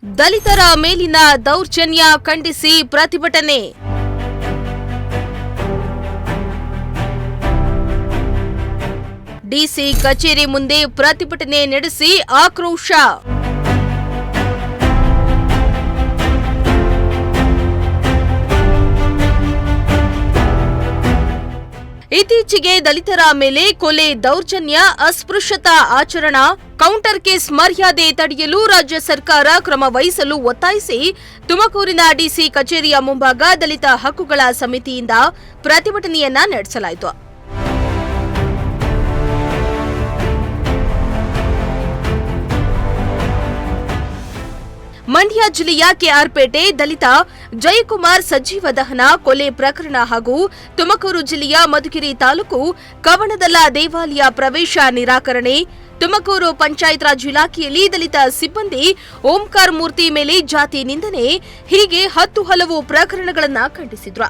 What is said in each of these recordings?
ದಲಿತರ ಮೇಲಿನ ದೌರ್ಜನ್ಯ ಖಂಡಿಸಿ ಪ್ರತಿಭಟನೆ. ಡಿಸಿ ಕಚೇರಿ ಮುಂದೆ ಪ್ರತಿಭಟನೆ ನಡೆಸಿ ಆಕ್ರೋಶ. ಇತ್ತೀಚೆಗೆ ದಲಿತರ ಮೇಲೆ ಕೊಲೆ, ದೌರ್ಜನ್ಯ, ಅಸ್ಪೃಶ್ಯತಾ ಆಚರಣಾ, ಕೌಂಟರ್ ಕೇಸ್ ಮರ್ಯಾದೆ ತಡೆಯಲು ರಾಜ್ಯ ಸರ್ಕಾರ ಕ್ರಮ ವಹಿಸಲು ಒತ್ತಾಯಿಸಿ ತುಮಕೂರಿನ ಡಿಸಿ ಕಚೇರಿಯ ಮುಂಭಾಗ ದಲಿತ ಹಕ್ಕುಗಳ ಸಮಿತಿಯಿಂದ ಪ್ರತಿಭಟನೆಯನ್ನ ನಡೆಸಲಾಯಿತು. ಮಂಡ್ಯ ಜಿಲ್ಲೆಯ ಕೆಆರ್ಪೇಟೆ ದಲಿತ ಜಯಕುಮಾರ್ ಸಜೀವ ದಹನ ಕೊಲೆ ಪ್ರಕರಣ ಹಾಗೂ ತುಮಕೂರು ಜಿಲ್ಲೆಯ ಮಧುಗಿರಿ ತಾಲೂಕು ಕವಣದಲ್ಲ ದೇವಾಲಯ ಪ್ರವೇಶ ನಿರಾಕರಣೆ, ತುಮಕೂರು ಪಂಚಾಯತ್ ರಾಜ್ ಇಲಾಖೆಯಲ್ಲಿ ದಲಿತ ಸಿಬ್ಬಂದಿ ಓಂಕಾರ್ ಮೂರ್ತಿ ಮೇಲೆ ಜಾತಿ ನಿಂದನೆ ಹೀಗೆ 10 ಹಲವು ಪ್ರಕರಣಗಳನ್ನು ಖಂಡಿಸಿದ್ರು.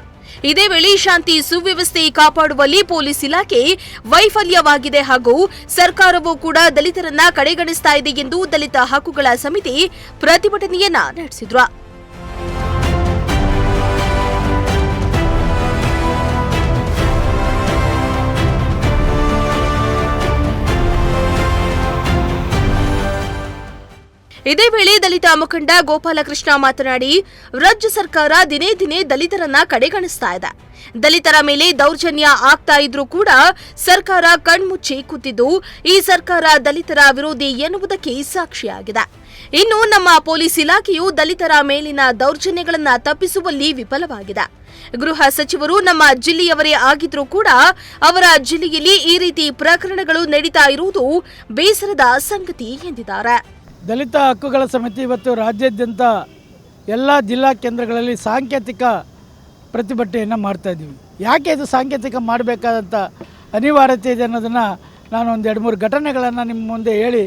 ಇದೇ ವೇಳೆ ಶಾಂತಿ ಸುವ್ಯವಸ್ಥೆ ಕಾಪಾಡುವಲ್ಲಿ ಪೊಲೀಸ್ ಇಲಾಖೆ ವೈಫಲ್ಯವಾಗಿದೆ ಹಾಗೂ ಸರ್ಕಾರವೂ ಕೂಡ ದಲಿತರನ್ನ ಕಡೆಗಣಿಸ್ತಾ ಇದೆ ಎಂದು ದಲಿತ ಹಕ್ಕುಗಳ ಸಮಿತಿ ಪ್ರತಿಭಟನೆಯನ್ನ ನಡೆಸಿದ್ರು. ಇದೇ ವೇಳೆ ದಲಿತ ಮುಖಂಡ ಗೋಪಾಲಕೃಷ್ಣ ಮಾತನಾಡಿ, ರಾಜ್ಯ ಸರ್ಕಾರ ದಿನೇ ದಿನೇ ದಲಿತರನ್ನ ಕಡೆಗಣಿಸ್ತಾ ಇದೆ. ದಲಿತರ ಮೇಲೆ ದೌರ್ಜನ್ಯ ಆಗ್ತಾ ಇದ್ರೂ ಕೂಡ ಸರ್ಕಾರ ಕಣ್ಮುಚ್ಚಿ ಕೂತಿದ್ದು ಈ ಸರ್ಕಾರ ದಲಿತರ ವಿರೋಧಿ ಎನ್ನುವುದಕ್ಕೆ ಸಾಕ್ಷಿಯಾಗಿದೆ. ಇನ್ನು ನಮ್ಮ ಪೊಲೀಸ್ ಇಲಾಖೆಯು ದಲಿತರ ಮೇಲಿನ ದೌರ್ಜನ್ಯಗಳನ್ನ ತಪ್ಪಿಸುವಲ್ಲಿ ವಿಫಲವಾಗಿದೆ. ಗೃಹ ಸಚಿವರು ನಮ್ಮ ಜಿಲ್ಲೆಯವರೇ ಆಗಿದ್ರೂ ಕೂಡ ಅವರ ಜಿಲ್ಲೆಯಲ್ಲಿ ಈ ರೀತಿ ಪ್ರಕರಣಗಳು ನಡೀತಾ ಇರುವುದು ಬೇಸರದ ಸಂಗತಿ ಎಂದಿದ್ದಾರೆ. ದಲಿತ ಹಕ್ಕುಗಳ ಸಮಿತಿ ಇವತ್ತು ರಾಜ್ಯಾದ್ಯಂತ ಎಲ್ಲ ಜಿಲ್ಲಾ ಕೇಂದ್ರಗಳಲ್ಲಿ ಸಾಂಕೇತಿಕ ಪ್ರತಿಭಟನೆಯನ್ನು ಮಾಡ್ತಾಯಿದ್ದೀವಿ. ಯಾಕೆ ಇದು ಸಾಂಕೇತಿಕ ಮಾಡಬೇಕಾದಂಥ ಅನಿವಾರ್ಯತೆ ಇದೆ ಅನ್ನೋದನ್ನು ನಾನು ಒಂದು 2-3 ಘಟನೆಗಳನ್ನು ನಿಮ್ಮ ಮುಂದೆ ಹೇಳಿ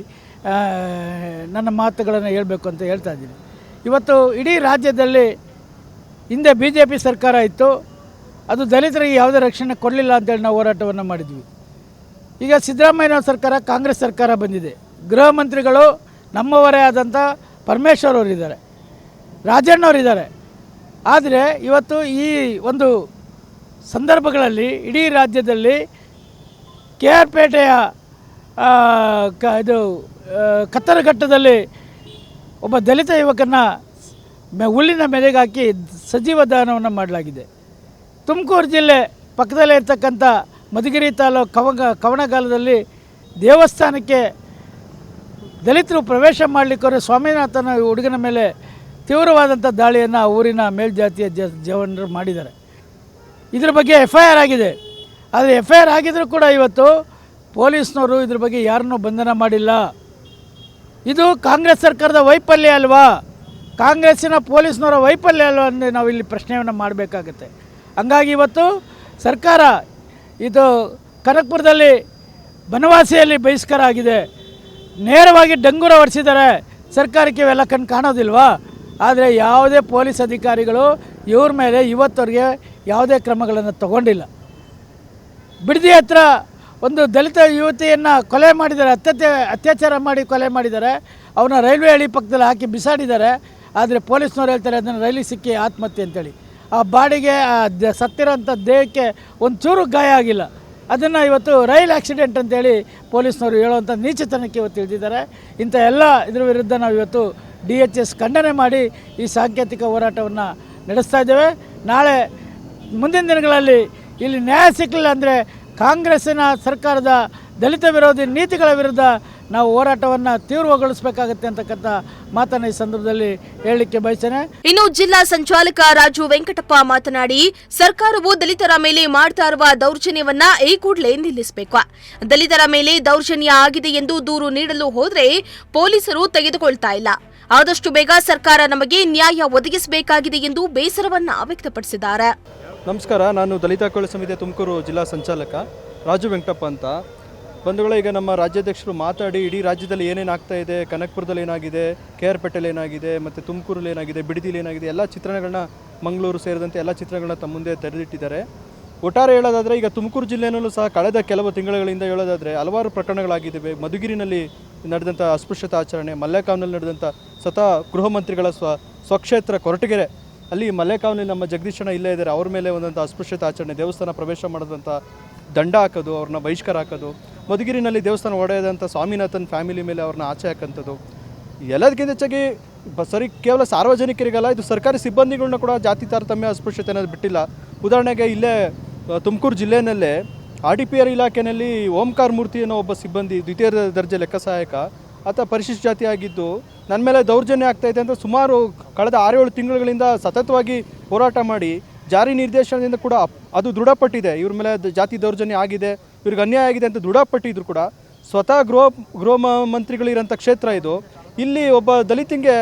ನನ್ನ ಮಾತುಗಳನ್ನು ಹೇಳಬೇಕು ಅಂತ ಹೇಳ್ತಾ ಇದ್ದೀನಿ. ಇವತ್ತು ಇಡೀ ರಾಜ್ಯದಲ್ಲಿ ಹಿಂದೆ BJP ಸರ್ಕಾರ ಇತ್ತು, ಅದು ದಲಿತರಿಗೆ ಯಾವುದೇ ರಕ್ಷಣೆ ಕೊಡಲಿಲ್ಲ ಅಂತೇಳಿ ನಾವು ಹೋರಾಟವನ್ನು ಮಾಡಿದ್ವಿ. ಈಗ ಸಿದ್ದರಾಮಯ್ಯ ಸರ್ಕಾರ, ಕಾಂಗ್ರೆಸ್ ಸರ್ಕಾರ ಬಂದಿದೆ. ಗೃಹ ಮಂತ್ರಿಗಳು ನಮ್ಮವರೇ ಆದಂಥ ಪರಮೇಶ್ವರ್ ಅವರಿದ್ದಾರೆ, ರಾಜಣ್ಣವರಿದ್ದಾರೆ. ಆದರೆ ಇವತ್ತು ಈ ಒಂದು ಸಂದರ್ಭಗಳಲ್ಲಿ ಇಡೀ ರಾಜ್ಯದಲ್ಲಿ ಕೆಆರ್ಪೇಟೆಯ ಕತ್ತರಘಟ್ಟದಲ್ಲಿ ಒಬ್ಬ ದಲಿತ ಯುವಕನ ಹುಲ್ಲಿನ ಮೆಲೆಗೆ ಹಾಕಿ ಸಜೀವ ದಹನವನ್ನು ಮಾಡಲಾಗಿದೆ. ತುಮಕೂರು ಜಿಲ್ಲೆ ಪಕ್ಕದಲ್ಲೇ ಇರ್ತಕ್ಕಂಥ ಮಧುಗಿರಿ ತಾಲೂಕು ಕವಣಗಾಲದಲ್ಲಿ ದೇವಸ್ಥಾನಕ್ಕೆ ದಲಿತರು ಪ್ರವೇಶ ಮಾಡಲಿಕ್ಕೆ ಸ್ವಾಮಿನಾಥನ ಹುಡುಗನ ಮೇಲೆ ತೀವ್ರವಾದಂಥ ದಾಳಿಯನ್ನು ಊರಿನ ಮೇಲ್ಜಾತಿಯ ಜನರು ಮಾಡಿದ್ದಾರೆ. ಇದ್ರ ಬಗ್ಗೆ FIR ಆಗಿದೆ. ಆದರೆ FIR ಆಗಿದ್ರೂ ಕೂಡ ಇವತ್ತು ಪೊಲೀಸ್ನವರು ಇದ್ರ ಬಗ್ಗೆ ಯಾರನ್ನೂ ಬಂಧನ ಮಾಡಿಲ್ಲ. ಇದು ಕಾಂಗ್ರೆಸ್ ಸರ್ಕಾರದ ವೈಫಲ್ಯ ಅಲ್ವಾ, ಕಾಂಗ್ರೆಸ್ಸಿನ ಪೊಲೀಸ್ನವರ ವೈಫಲ್ಯ ಅಲ್ವಾ ಅಂದರೆ ನಾವು ಇಲ್ಲಿ ಪ್ರಶ್ನೆಯನ್ನು ಮಾಡಬೇಕಾಗುತ್ತೆ. ಹಂಗಾಗಿ ಇವತ್ತು ಸರ್ಕಾರ ಇದು ಕನಕಪುರದಲ್ಲಿ ಬನವಾಸಿಯಲ್ಲಿ ಬಹಿಷ್ಕಾರ ಆಗಿದೆ, ನೇರವಾಗಿ ಡಂಗೂರ ಹೊರಿಸಿದ್ದಾರೆ. ಸರ್ಕಾರಕ್ಕೆ ಇವೆಲ್ಲ ಕಣ್ಣು ಕಾಣೋದಿಲ್ವಾ? ಆದರೆ ಯಾವುದೇ ಪೊಲೀಸ್ ಅಧಿಕಾರಿಗಳು ಇವ್ರ ಮೇಲೆ ಇವತ್ತವರೆಗೆ ಯಾವುದೇ ಕ್ರಮಗಳನ್ನು ತಗೊಂಡಿಲ್ಲ. ಬಿಡದಿ ಹತ್ರ ಒಂದು ದಲಿತ ಯುವತಿಯನ್ನು ಕೊಲೆ ಮಾಡಿದ್ದಾರೆ, ಅತ್ಯಾಚಾರ ಮಾಡಿ ಕೊಲೆ ಮಾಡಿದ್ದಾರೆ. ಅವನ್ನ ರೈಲ್ವೆ ಹಳಿ ಪಕ್ಕದಲ್ಲಿ ಹಾಕಿ ಬಿಸಾಡಿದ್ದಾರೆ. ಆದರೆ ಪೊಲೀಸ್ನವ್ರು ಹೇಳ್ತಾರೆ ಅದನ್ನು ರೈಲಿಗೆ ಸಿಕ್ಕಿ ಆತ್ಮಹತ್ಯೆ ಅಂತೇಳಿ. ಆ ಬಾಡಿಗೆ ಸತ್ತಿರೋಂಥ ದೇಹಕ್ಕೆ ಒಂದು ಚೂರು ಗಾಯ ಆಗಿಲ್ಲ. ಅದನ್ನು ಇವತ್ತು ರೈಲ್ ಆಕ್ಸಿಡೆಂಟ್ ಅಂತೇಳಿ ಪೊಲೀಸ್ನವರು ಹೇಳುವಂಥ ನೀಚತನಕ್ಕೆ ಇವತ್ತು ತಿಳಿದಿದ್ದಾರೆ. ಇಂಥ ಎಲ್ಲ ಇದರ ವಿರುದ್ಧ ನಾವು ಇವತ್ತು DHS ಖಂಡನೆ ಮಾಡಿ ಈ ಸಾಂಕೇತಿಕ ಹೋರಾಟವನ್ನು ನಡೆಸ್ತಾ ಇದ್ದೇವೆ. ನಾಳೆ ಮುಂದಿನ ದಿನಗಳಲ್ಲಿ ಇಲ್ಲಿ ನ್ಯಾಯ ಸಿಕ್ಕಲಿಲ್ಲ ಅಂದರೆ ಕಾಂಗ್ರೆಸ್ಸಿನ ಸರ್ಕಾರದ ದಲಿತ ವಿರೋಧಿ ನೀತಿಗಳ ವಿರುದ್ಧ ನಾವು ಹೋರಾಟವನ್ನು ತೀವ್ರಗೊಳಿಸಬೇಕಾಗುತ್ತೆ ಅಂತಕ್ಕಂಥ ಮಾತನ್ನು ಈ ಸಂದರ್ಭದಲ್ಲಿ ಹೇಳಲಿಕ್ಕೆ ಬಯಸ್ತೇನೆ. ಇನ್ನು ಜಿಲ್ಲಾ ಸಂಚಾಲಕ ರಾಜು ವೆಂಕಟಪ್ಪ ಮಾತನಾಡಿ, ಸರ್ಕಾರವು ದಲಿತರ ಮೇಲೆ ಮಾಡ್ತಾ ಇರುವ ದೌರ್ಜನ್ಯವನ್ನ ಈ ಕೂಡಲೇ ನಿಲ್ಲಿಸಬೇಕು. ದಲಿತರ ಮೇಲೆ ದೌರ್ಜನ್ಯ ಆಗಿದೆ ಎಂದು ದೂರು ನೀಡಲು ಹೋದ್ರೆ ಪೊಲೀಸರು ತೆಗೆದುಕೊಳ್ತಾ ಇಲ್ಲ. ಆದಷ್ಟು ಬೇಗ ಸರ್ಕಾರ ನಮಗೆ ನ್ಯಾಯ ಒದಗಿಸಬೇಕಾಗಿದೆ ಎಂದು ಬೇಸರವನ್ನ ವ್ಯಕ್ತಪಡಿಸಿದ್ದಾರೆ. ನಮಸ್ಕಾರ, ನಾನು ದಲಿತ ಹಕ್ಕುಗಳ ಸಮಿತಿ ತುಮಕೂರು ಜಿಲ್ಲಾ ಸಂಚಾಲಕ ರಾಜು ವೆಂಕಟಪ್ಪ ಅಂತ. ಬಂಧುಗಳೇ, ಈಗ ನಮ್ಮ ರಾಜ್ಯಾಧ್ಯಕ್ಷರು ಮಾತಾಡಿ ಇಡೀ ರಾಜ್ಯದಲ್ಲಿ ಏನೇನು ಆಗ್ತಾ ಇದೆ, ಕನಕಪುರದಲ್ಲಿ ಏನಾಗಿದೆ, ಕೆಆರ್ಪೇಟೆಯಲ್ಲಿ ಏನಾಗಿದೆ, ಮತ್ತು ತುಮಕೂರಲ್ಲಿ ಏನಾಗಿದೆ, ಬಿಡದಿಲಿ ಏನಾಗಿದೆ, ಎಲ್ಲ ಚಿತ್ರಣಗಳನ್ನ, ಮಂಗಳೂರು ಸೇರಿದಂತೆ ಎಲ್ಲ ಚಿತ್ರಗಳನ್ನ ತಮ್ಮ ಮುಂದೆ ತೆರೆದಿಟ್ಟಿದ್ದಾರೆ. ಒಟ್ಟಾರೆ ಹೇಳೋದಾದರೆ ಈಗ ತುಮಕೂರು ಜಿಲ್ಲೆಯಲ್ಲೂ ಸಹ ಕಳೆದ ಕೆಲವು ತಿಂಗಳುಗಳಿಂದ ಹೇಳೋದಾದರೆ ಹಲವಾರು ಪ್ರಕರಣಗಳಾಗಿದ್ದಾವೆ. ಮಧುಗಿರಿನಲ್ಲಿ ನಡೆದಂಥ ಅಸ್ಪೃಶ್ಯತಾ ಆಚರಣೆ, ಮಲ್ಲೇಕಾವ್ನಲ್ಲಿ ನಡೆದಂಥ ಸ್ವತಃ ಗೃಹ ಮಂತ್ರಿಗಳ ಸ್ವಕ್ಷೇತ್ರ ಕೊರಟಗೆರೆ, ಅಲ್ಲಿ ಮಲ್ಲೇಕಾವ್ನಲ್ಲಿ ನಮ್ಮ ಜಗದೀಶಣ್ಣ ಇಲ್ಲೇ ಇದ್ದಾರೆ, ಅವ್ರ ಮೇಲೆ ಒಂದಂಥ ಅಸ್ಪೃಶ್ಯತಾ ಆಚರಣೆ, ದೇವಸ್ಥಾನ ಪ್ರವೇಶ ಮಾಡೋದಂಥ ದಂಡ ಹಾಕೋದು, ಅವ್ರನ್ನ ಬಹಿಷ್ಕಾರ ಹಾಕೋದು, ಮಧುಗಿರಿನಲ್ಲಿ ದೇವಸ್ಥಾನ ಒಡೆಯದಂಥ ಸ್ವಾಮಿನಾಥನ್ ಫ್ಯಾಮಿಲಿ ಮೇಲೆ ಅವ್ರನ್ನ ಆಚೆ ಹಾಕೋಂಥದ್ದು. ಎಲ್ಲದಕ್ಕಿಂತ ಹೆಚ್ಚಾಗಿ ಸರಿ ಕೇವಲ ಸಾರ್ವಜನಿಕರಿಗಲ್ಲ, ಇದು ಸರ್ಕಾರಿ ಸಿಬ್ಬಂದಿಗಳನ್ನ ಕೂಡ ಜಾತಿ ತಾರತಮ್ಯ ಅಸ್ಪೃಶ್ಯತೆ ಅನ್ನೋದು ಬಿಟ್ಟಿಲ್ಲ. ಉದಾಹರಣೆಗೆ ಇಲ್ಲೇ ತುಮಕೂರು ಜಿಲ್ಲೆಯಲ್ಲೇ RDPR ಇಲಾಖೆಯಲ್ಲಿ ಓಂಕಾರ ಮೂರ್ತಿ ಅನ್ನೋ ಒಬ್ಬ ಸಿಬ್ಬಂದಿ, ದ್ವಿತೀಯ ದರ್ಜೆ ಲೆಕ್ಕ ಸಹಾಯಕ, ಆತ ಪರಿಶಿಷ್ಟ ಜಾತಿ ಆಗಿದ್ದು ನನ್ನ ಮೇಲೆ ದೌರ್ಜನ್ಯ ಆಗ್ತಾಯಿದೆ ಅಂತ ಸುಮಾರು ಕಳೆದ 6-7 ತಿಂಗಳುಗಳಿಂದ ಸತತವಾಗಿ ಹೋರಾಟ ಮಾಡಿ ಜಾರಿ ನಿರ್ದೇಶನದಿಂದ ಕೂಡ ಅದು ದೃಢಪಟ್ಟಿದೆ. ಇವ್ರ ಮೇಲೆ ಜಾತಿ ದೌರ್ಜನ್ಯ ಆಗಿದೆ, ಇವ್ರಿಗೆ ಅನ್ಯಾಯ ಆಗಿದೆ ಅಂತ ದೃಢಪಟ್ಟಿದ್ರು ಕೂಡ ಸ್ವತಃ ಗೃಹ ಮಂತ್ರಿಗಳಿರೋಂಥ ಕ್ಷೇತ್ರ ಇದು. ಇಲ್ಲಿ ಒಬ್ಬ ದಲಿತಂಗೆ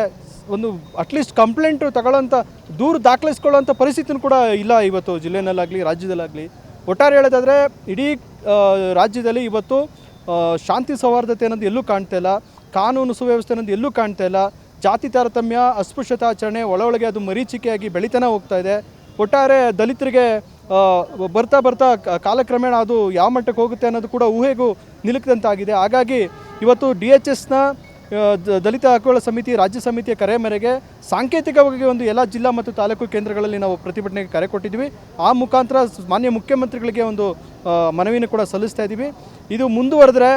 ಒಂದು ಅಟ್ಲೀಸ್ಟ್ ಕಂಪ್ಲೇಂಟು ತಗೊಳ್ಳೋಂಥ, ದೂರು ದಾಖಲಿಸ್ಕೊಳ್ಳೋಂಥ ಪರಿಸ್ಥಿತಿನೂ ಕೂಡ ಇಲ್ಲ ಇವತ್ತು ಜಿಲ್ಲೆಯಲ್ಲಾಗಲಿ ರಾಜ್ಯದಲ್ಲಾಗಲಿ. ಒಟ್ಟಾರೆ ಹೇಳೋದಾದರೆ ಇಡೀ ರಾಜ್ಯದಲ್ಲಿ ಇವತ್ತು ಶಾಂತಿ ಸೌಹಾರ್ದತೆ ಅನ್ನೋದು ಎಲ್ಲೂ ಕಾಣ್ತಾ ಇಲ್ಲ, ಕಾನೂನು ಸುವ್ಯವಸ್ಥೆ ಅನ್ನೋದು ಎಲ್ಲೂ ಕಾಣ್ತಾ ಇಲ್ಲ. ಜಾತಿ ತಾರತಮ್ಯ, ಅಸ್ಪೃಶ್ಯತಾ ಆಚರಣೆ ಒಳಗೆ ಅದು ಮರೀಚಿಕೆಯಾಗಿ ಬೆಳೀತಾನೆ ಹೋಗ್ತಾ ಇದೆ. ಒಟ್ಟಾರೆ ದಲಿತರಿಗೆ ಬರ್ತಾ ಬರ್ತಾ ಕಾಲಕ್ರಮೇಣ ಅದು ಯಾವ ಮಟ್ಟಕ್ಕೆ ಹೋಗುತ್ತೆ ಅನ್ನೋದು ಕೂಡ ಊಹೆಗೂ ನಿಲುಕದಂತಾಗಿದೆ. ಹಾಗಾಗಿ ಇವತ್ತು DHSನ ದಲಿತ ಹಕ್ಕುಗಳ ಸಮಿತಿ ರಾಜ್ಯ ಸಮಿತಿಯ ಕರೆ ಮೇರೆಗೆ ಸಾಂಕೇತಿಕವಾಗಿ ಒಂದು ಎಲ್ಲ ಜಿಲ್ಲಾ ಮತ್ತು ತಾಲೂಕು ಕೇಂದ್ರಗಳಲ್ಲಿ ನಾವು ಪ್ರತಿಭಟನೆಗೆ ಕರೆ ಕೊಟ್ಟಿದ್ವಿ. ಆ ಮುಖಾಂತರ ಮಾನ್ಯ ಮುಖ್ಯಮಂತ್ರಿಗಳಿಗೆ ಒಂದು ಮನವಿಯನ್ನು ಕೂಡ ಸಲ್ಲಿಸ್ತಾ ಇದ್ದೀವಿ. ಇದು ಮುಂದುವರೆದ್ರೆ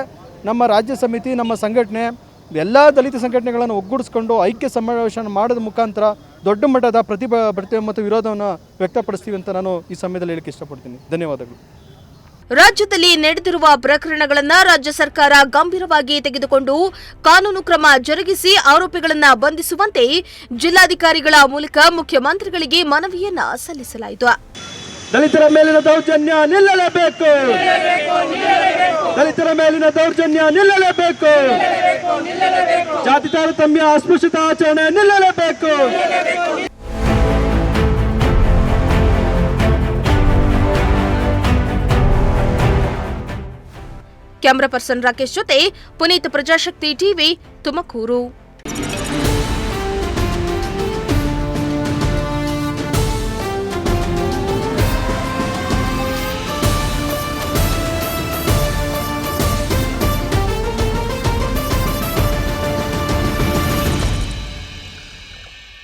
ನಮ್ಮ ರಾಜ್ಯ ಸಮಿತಿ, ನಮ್ಮ ಸಂಘಟನೆ ಎಲ್ಲ ದಲಿತ ಸಂಘಟನೆಗಳನ್ನು ಒಗ್ಗೂಡಿಸ್ಕೊಂಡು ಐಕ್ಯ ಸಮಾವೇಶ ಮಾಡೋದ ಮುಖಾಂತರ ದೊಡ್ಡ ಮಟ್ಟದ ಪ್ರತಿಭಟನೆ ಮತ್ತು ವಿರೋಧವನ್ನು ವ್ಯಕ್ತಪಡಿಸ್ತೀವಿ ಅಂತ ನಾನು ಈ ಸಮಯದಲ್ಲಿ ಹೇಳಕ್ಕೆ ಇಷ್ಟಪಡ್ತೀನಿ. ಧನ್ಯವಾದಗಳು. ರಾಜ್ಯದಲ್ಲಿ ನಡೆದಿರುವ ಪ್ರಕರಣಗಳನ್ನು ರಾಜ್ಯ ಸರ್ಕಾರ ಗಂಭೀರವಾಗಿ ತೆಗೆದುಕೊಂಡು ಕಾನೂನು ಕ್ರಮ ಜರುಗಿಸಿ ಆರೋಪಿಗಳನ್ನು ಬಂಧಿಸುವಂತೆ ಜಿಲ್ಲಾಧಿಕಾರಿಗಳ ಮೂಲಕ ಮುಖ್ಯಮಂತ್ರಿಗಳಿಗೆ ಮನವಿಯನ್ನ ಸಲ್ಲಿಸಲಾಯಿತು. ದಲಿತರ ಮೇಲಿನ ದೌರ್ಜನ್ಯ ನಿಲ್ಲಲೇಬೇಕು, ದಲಿತರ ಮೇಲಿನ ದೌರ್ಜನ್ಯ ನಿಲ್ಲಲೇಬೇಕು, ಜಾತಿ ತಾರತಮ್ಯ ಅಸ್ಪೃಶ್ಯತಾ ಆಚರಣೆ ನಿಲ್ಲಲೇಬೇಕು. ಕ್ಯಾಮರಾ ಪರ್ಸನ್ ರಾಕೇಶ್ ಜೊತೆ ಪುನೀತ್, ಪ್ರಜಾಶಕ್ತಿ ಟಿವಿ, ತುಮಕೂರು.